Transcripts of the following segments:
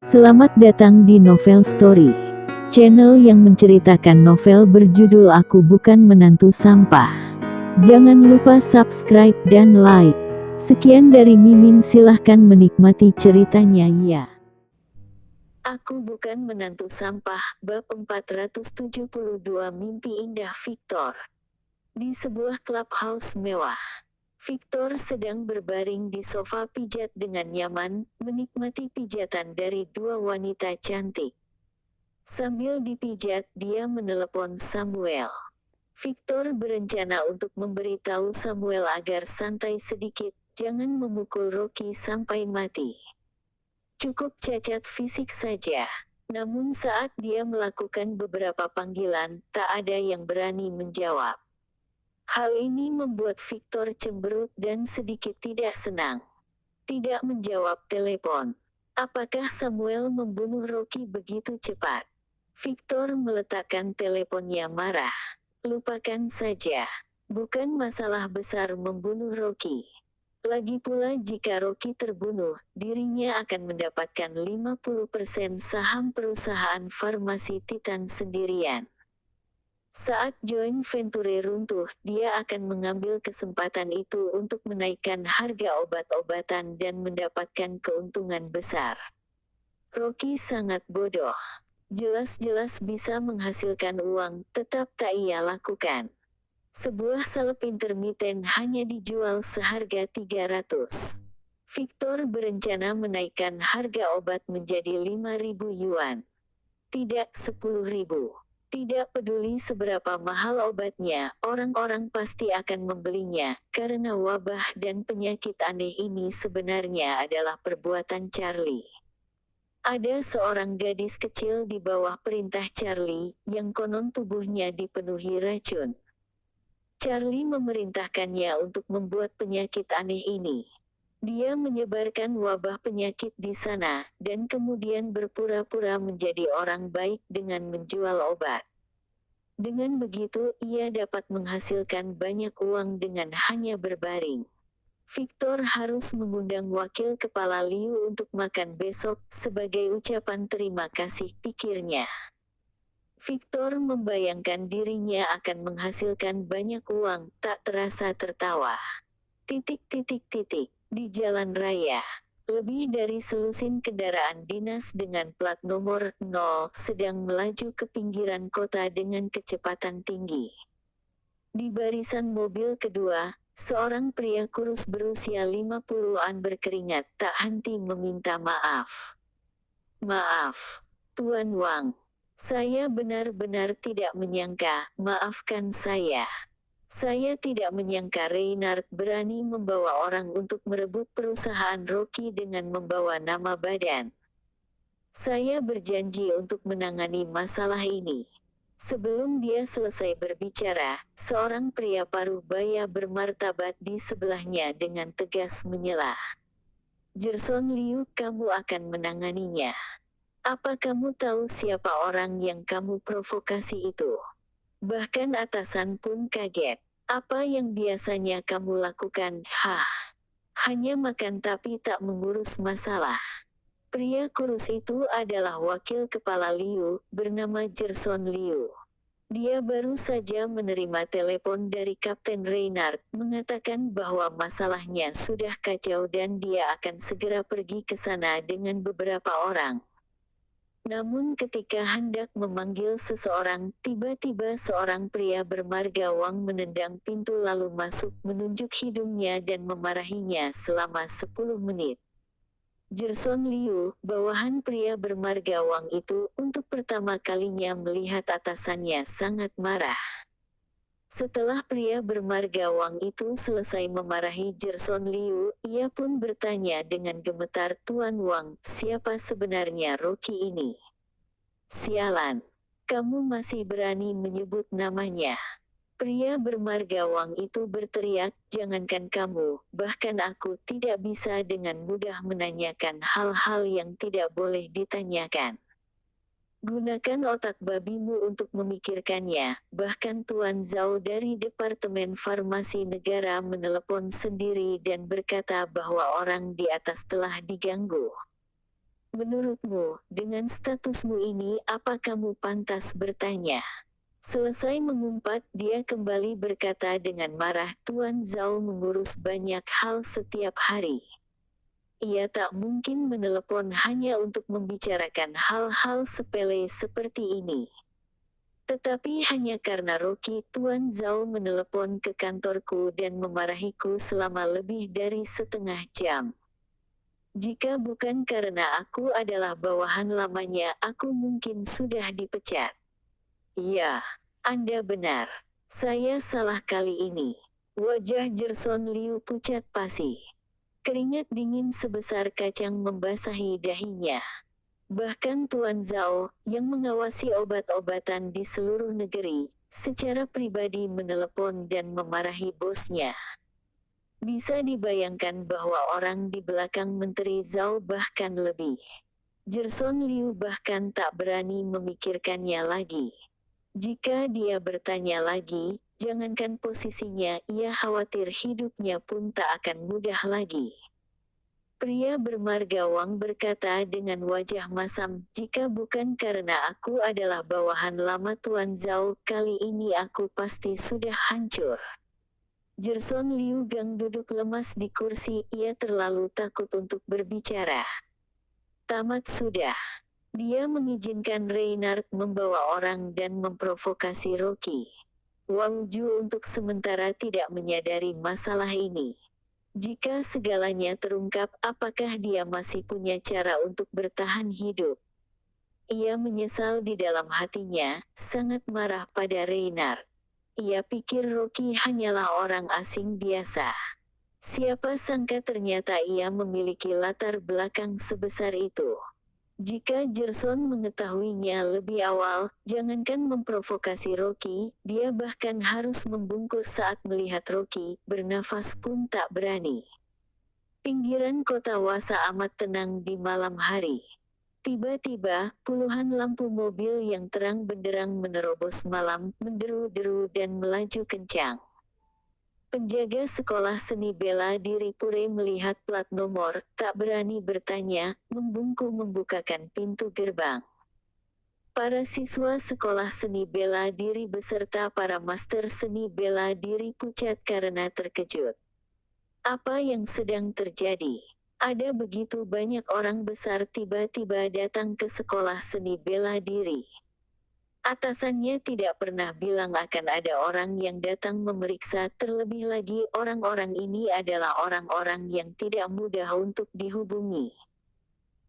Selamat datang di Novel Story, channel yang menceritakan novel berjudul Aku Bukan Menantu Sampah. Jangan lupa subscribe dan like. Sekian dari Mimin, silahkan menikmati ceritanya ya. Aku Bukan Menantu Sampah, bab 472 Mimpi Indah Victor. Di sebuah clubhouse mewah, Victor sedang berbaring di sofa pijat dengan nyaman, menikmati pijatan dari dua wanita cantik. Sambil dipijat, dia menelepon Samuel. Victor berencana untuk memberitahu Samuel agar santai sedikit, jangan memukul Rocky sampai mati. Cukup cacat fisik saja. Namun saat dia melakukan beberapa panggilan, tak ada yang berani menjawab. Hal ini membuat Victor cemberut dan sedikit tidak senang. Tidak menjawab telepon. Apakah Samuel membunuh Rocky begitu cepat? Victor meletakkan teleponnya marah. Lupakan saja. Bukan masalah besar membunuh Rocky. Lagi pula jika Rocky terbunuh, dirinya akan mendapatkan 50% saham perusahaan farmasi Titan sendirian. Saat joint venture runtuh, dia akan mengambil kesempatan itu untuk menaikkan harga obat-obatan dan mendapatkan keuntungan besar. Rocky sangat bodoh. Jelas-jelas bisa menghasilkan uang, tetap tak ia lakukan. Sebuah salep intermiten hanya dijual seharga 300. Victor berencana menaikkan harga obat menjadi 5.000 yuan. Tidak 10.000. Tidak peduli seberapa mahal obatnya, orang-orang pasti akan membelinya, karena wabah dan penyakit aneh ini sebenarnya adalah perbuatan Charlie. Ada seorang gadis kecil di bawah perintah Charlie, yang konon tubuhnya dipenuhi racun. Charlie memerintahkannya untuk membuat penyakit aneh ini. Dia menyebarkan wabah penyakit di sana, dan kemudian berpura-pura menjadi orang baik dengan menjual obat. Dengan begitu, ia dapat menghasilkan banyak uang dengan hanya berbaring. Victor harus mengundang wakil kepala Liu untuk makan besok, sebagai ucapan terima kasih, pikirnya. Victor membayangkan dirinya akan menghasilkan banyak uang, tak terasa tertawa. Di jalan raya, lebih dari selusin kendaraan dinas dengan plat nomor 0 sedang melaju ke pinggiran kota dengan kecepatan tinggi. Di barisan mobil kedua, seorang pria kurus berusia 50-an berkeringat tak henti meminta maaf. Maaf, Tuan Wang. Saya benar-benar tidak menyangka, maafkan saya. Saya tidak menyangka Reynard berani membawa orang untuk merebut perusahaan Rocky dengan membawa nama badan. Saya berjanji untuk menangani masalah ini. Sebelum dia selesai berbicara, seorang pria paruh baya bermartabat di sebelahnya dengan tegas menyela. Jerson Liu, kamu akan menanganinya. Apa kamu tahu siapa orang yang kamu provokasi itu? Bahkan atasan pun kaget. Apa yang biasanya kamu lakukan? Hanya makan tapi tak mengurus masalah. Pria kurus itu adalah wakil kepala Liu, bernama Jerson Liu. Dia baru saja menerima telepon dari Kapten Reynard, mengatakan bahwa masalahnya sudah kacau dan dia akan segera pergi ke sana dengan beberapa orang. Namun ketika hendak memanggil seseorang, tiba-tiba seorang pria bermarga Wang menendang pintu lalu masuk menunjuk hidungnya dan memarahinya selama 10 menit. Jerson Liu, bawahan pria bermarga Wang itu, untuk pertama kalinya melihat atasannya sangat marah. Setelah pria bermarga Wang itu selesai memarahi Jerson Liu, ia pun bertanya dengan gemetar, Tuan Wang, siapa sebenarnya Rocky ini? Sialan, kamu masih berani menyebut namanya. Pria bermarga Wang itu berteriak, jangankan kamu, bahkan aku tidak bisa dengan mudah menanyakan hal-hal yang tidak boleh ditanyakan. Gunakan otak babimu untuk memikirkannya. Bahkan Tuan Zhao dari Departemen Farmasi Negara menelepon sendiri dan berkata bahwa orang di atas telah diganggu. Menurutmu, dengan statusmu ini apa kamu pantas bertanya? Selesai mengumpat, dia kembali berkata dengan marah, Tuan Zhao mengurus banyak hal setiap hari. Ia tak mungkin menelepon hanya untuk membicarakan hal-hal sepele seperti ini. Tetapi hanya karena Rocky, Tuan Zhao menelepon ke kantorku dan memarahiku selama lebih dari setengah jam. Jika bukan karena aku adalah bawahan lamanya, aku mungkin sudah dipecat. Ya, Anda benar. Saya salah kali ini. Wajah Jerson Liu pucat pasi. Keringat dingin sebesar kacang membasahi dahinya. Bahkan Tuan Zhao, yang mengawasi obat-obatan di seluruh negeri, secara pribadi menelepon dan memarahi bosnya. Bisa dibayangkan bahwa orang di belakang Menteri Zhao bahkan lebih. Jerson Liu bahkan tak berani memikirkannya lagi. Jika dia bertanya lagi, jangankan posisinya, ia khawatir hidupnya pun tak akan mudah lagi. Pria bermarga Wang berkata dengan wajah masam, jika bukan karena aku adalah bawahan lama Tuan Zhao, kali ini aku pasti sudah hancur. Jerson Liu Gang duduk lemas di kursi, ia terlalu takut untuk berbicara. Tamat sudah. Dia mengizinkan Reynard membawa orang dan memprovokasi Rocky. Wang Ju untuk sementara tidak menyadari masalah ini. Jika segalanya terungkap, apakah dia masih punya cara untuk bertahan hidup? Ia menyesal di dalam hatinya, sangat marah pada Reynard. Ia pikir Rocky hanyalah orang asing biasa. Siapa sangka ternyata ia memiliki latar belakang sebesar itu. Jika Jerson mengetahuinya lebih awal, jangankan memprovokasi Rocky, dia bahkan harus membungkus saat melihat Rocky, bernafas pun tak berani. Pinggiran kota Wasa amat tenang di malam hari. Tiba-tiba, puluhan lampu mobil yang terang benderang menerobos malam, menderu-deru dan melaju kencang. Penjaga sekolah seni bela diri Pure melihat plat nomor, tak berani bertanya, membungkuk membukakan pintu gerbang. Para siswa sekolah seni bela diri beserta para master seni bela diri pucat karena terkejut. Apa yang sedang terjadi? Ada begitu banyak orang besar tiba-tiba datang ke sekolah seni bela diri. Atasannya tidak pernah bilang akan ada orang yang datang memeriksa, terlebih lagi orang-orang ini adalah orang-orang yang tidak mudah untuk dihubungi.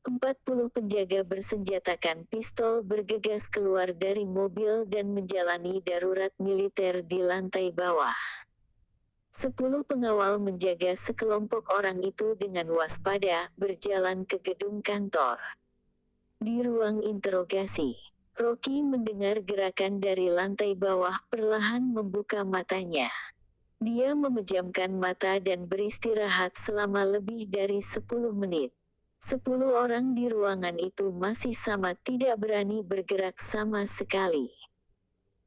40 penjaga bersenjatakan pistol bergegas keluar dari mobil dan menjalani darurat militer di lantai bawah. 10 pengawal menjaga sekelompok orang itu dengan waspada, berjalan ke gedung kantor. Di ruang interogasi, Rocky mendengar gerakan dari lantai bawah, perlahan membuka matanya. Dia memejamkan mata dan beristirahat selama lebih dari 10 menit. 10 orang di ruangan itu masih sama tidak berani bergerak sama sekali.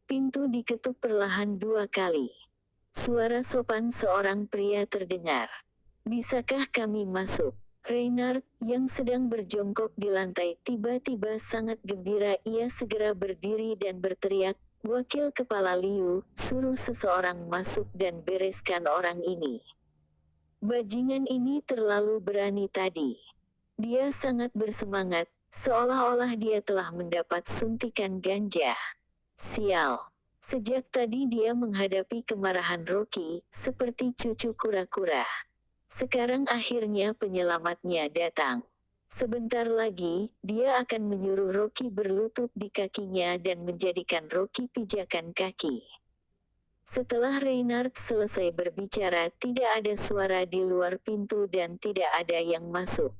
Pintu diketuk perlahan 2 kali. Suara sopan seorang pria terdengar. Bisakah kami masuk? Reynard, yang sedang berjongkok di lantai, tiba-tiba sangat gembira. Ia segera berdiri dan berteriak, Wakil Kepala Liu, suruh seseorang masuk dan bereskan orang ini. Bajingan ini terlalu berani tadi. Dia sangat bersemangat, seolah-olah dia telah mendapat suntikan ganja. Sial. Sejak tadi dia menghadapi kemarahan Rocky, seperti cucu kura-kura. Sekarang akhirnya penyelamatnya datang. Sebentar lagi, dia akan menyuruh Rocky berlutut di kakinya dan menjadikan Rocky pijakan kaki. Setelah Reynard selesai berbicara, tidak ada suara di luar pintu dan tidak ada yang masuk.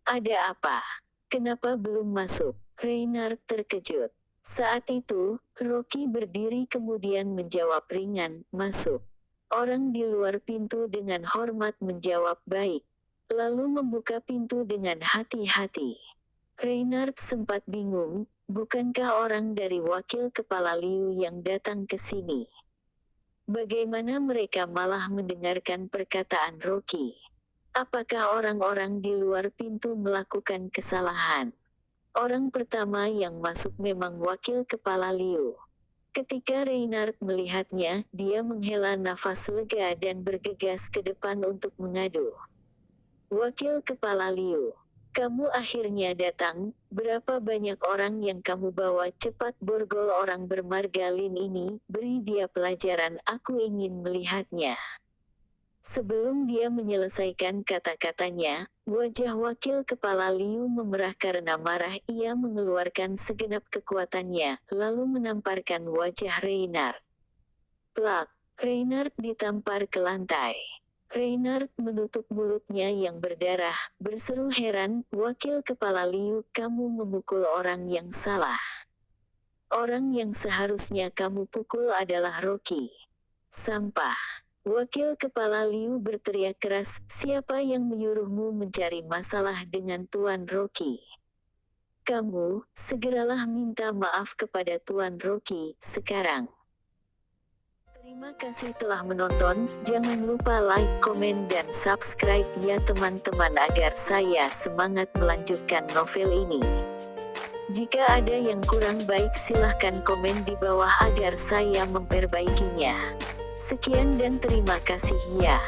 Ada apa? Kenapa belum masuk? Reynard terkejut. Saat itu, Rocky berdiri kemudian menjawab ringan, masuk. Orang di luar pintu dengan hormat menjawab baik. Lalu membuka pintu dengan hati-hati. Reynard sempat bingung, bukankah orang dari wakil kepala Liu yang datang ke sini? Bagaimana mereka malah mendengarkan perkataan Rocky? Apakah orang-orang di luar pintu melakukan kesalahan? Orang pertama yang masuk memang wakil kepala Liu. Ketika Reynard melihatnya, dia menghela nafas lega dan bergegas ke depan untuk mengadu. Wakil kepala Liu, kamu akhirnya datang. Berapa banyak orang yang kamu bawa? Cepat borgol orang bermarga Lin ini, beri dia pelajaran, aku ingin melihatnya. Sebelum dia menyelesaikan kata-katanya, wajah wakil kepala Liu memerah karena marah. Ia mengeluarkan segenap kekuatannya, lalu menamparkan wajah Reynard. Plak! Reynard ditampar ke lantai. Reynard menutup mulutnya yang berdarah, berseru heran, wakil kepala Liu, kamu memukul orang yang salah. Orang yang seharusnya kamu pukul adalah Rocky. Sampah! Wakil kepala Liu berteriak keras, siapa yang menyuruhmu mencari masalah dengan Tuan Rocky? Kamu, segeralah minta maaf kepada Tuan Rocky, sekarang. Terima kasih telah menonton, jangan lupa like, komen dan subscribe ya teman-teman agar saya semangat melanjutkan novel ini. Jika ada yang kurang baik silahkan komen di bawah agar saya memperbaikinya. Sekian dan terima kasih ya.